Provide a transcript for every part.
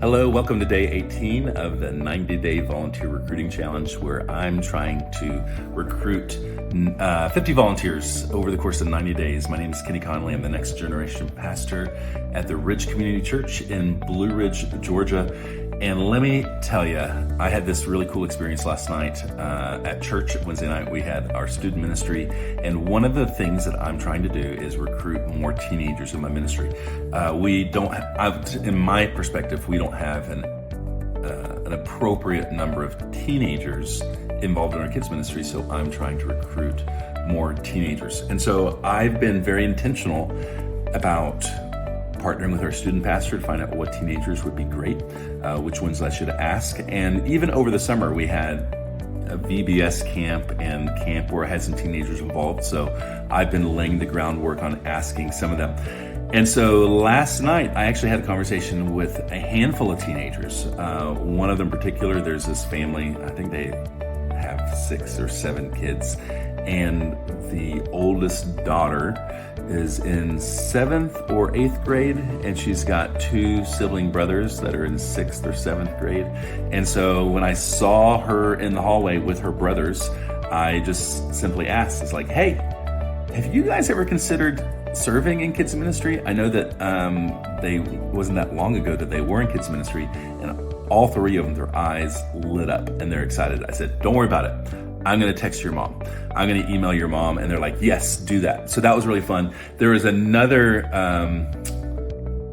Hello, welcome to day 18 of the 90-day volunteer recruiting challenge, where I'm trying to recruit 50 volunteers over the course of 90 days. My name is Kenny Conley. I'm the next generation pastor at the Ridge Community Church in Blue Ridge, Georgia. And let me tell you, I had this really cool experience last night at church. Wednesday night, we had our student ministry. And one of the things that I'm trying to do is recruit more teenagers in my ministry. In my perspective, we don't have an appropriate number of teenagers involved in our kids ministry. So I'm trying to recruit more teenagers. And so I've been very intentional about partnering with our student pastor to find out what teenagers would be great, which ones I should ask. And even over the summer, we had a VBS camp and camp where I had some teenagers involved. So I've been laying the groundwork on asking some of them. And so last night, I actually had a conversation with a handful of teenagers. One of them in particular, there's this family, I think they have 6 or 7 kids. And the oldest daughter is in 7th or 8th grade, and she's got 2 sibling brothers that are in 6th or 7th grade. And so when I saw her in the hallway with her brothers, I just simply asked, it's like, hey, have you guys ever considered serving in kids ministry? I know that wasn't that long ago that they were in kids ministry, and all 3 of them, their eyes lit up and they're excited. I said, don't worry about it. I'm going to text your mom. I'm going to email your mom. And they're like, yes, do that. So that was really fun. There was another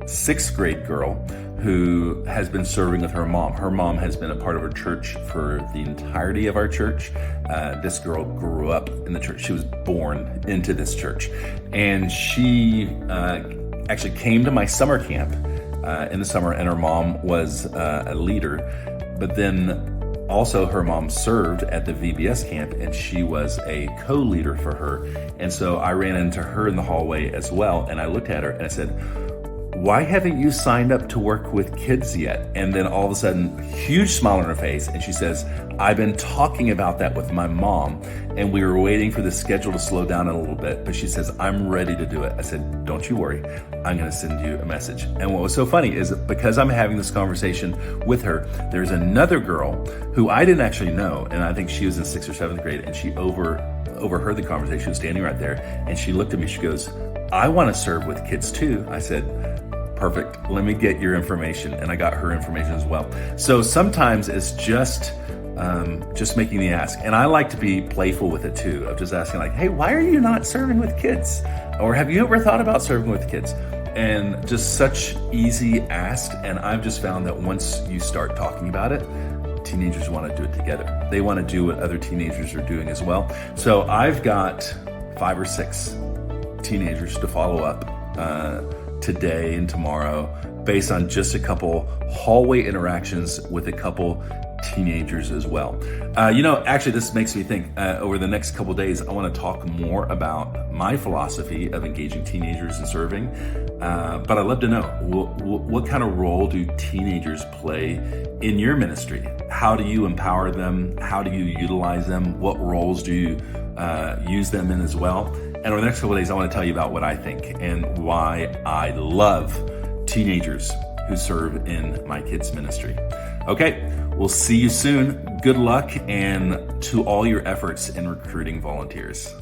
6th grade girl who has been serving with her mom. Her mom has been a part of her church for the entirety of our church. This girl grew up in the church. She was born into this church. And she actually came to my summer camp in the summer, and her mom was a leader. But then also, her mom served at the VBS camp, and she was a co-leader for her. And so I ran into her in the hallway as well, and I looked at her and I said, why haven't you signed up to work with kids yet? And then all of a sudden, huge smile on her face, and she says, I've been talking about that with my mom, and we were waiting for the schedule to slow down a little bit, but she says, I'm ready to do it. I said, don't you worry, I'm gonna send you a message. And what was so funny is that because I'm having this conversation with her, there's another girl who I didn't actually know, and I think she was in 6th or 7th grade, and she overheard the conversation standing right there, and she looked at me, she goes, I wanna serve with kids too. I said, perfect, let me get your information. And I got her information as well. So sometimes it's just making the ask. And I like to be playful with it too, of just asking like, hey, why are you not serving with kids? Or have you ever thought about serving with kids? And just such easy ask. And I've just found that once you start talking about it, teenagers want to do it together. They want to do what other teenagers are doing as well. So I've got 5 or 6 teenagers to follow up today and tomorrow based on just a couple hallway interactions with a couple teenagers as well. Actually, this makes me think over the next couple days, I want to talk more about my philosophy of engaging teenagers and serving. But I'd love to know, what kind of role do teenagers play in your ministry? How do you empower them? How do you utilize them? What roles do you use them in as well? And over the next couple of days, I want to tell you about what I think and why I love teenagers who serve in my kids' ministry. Okay, we'll see you soon. Good luck, and to all your efforts in recruiting volunteers.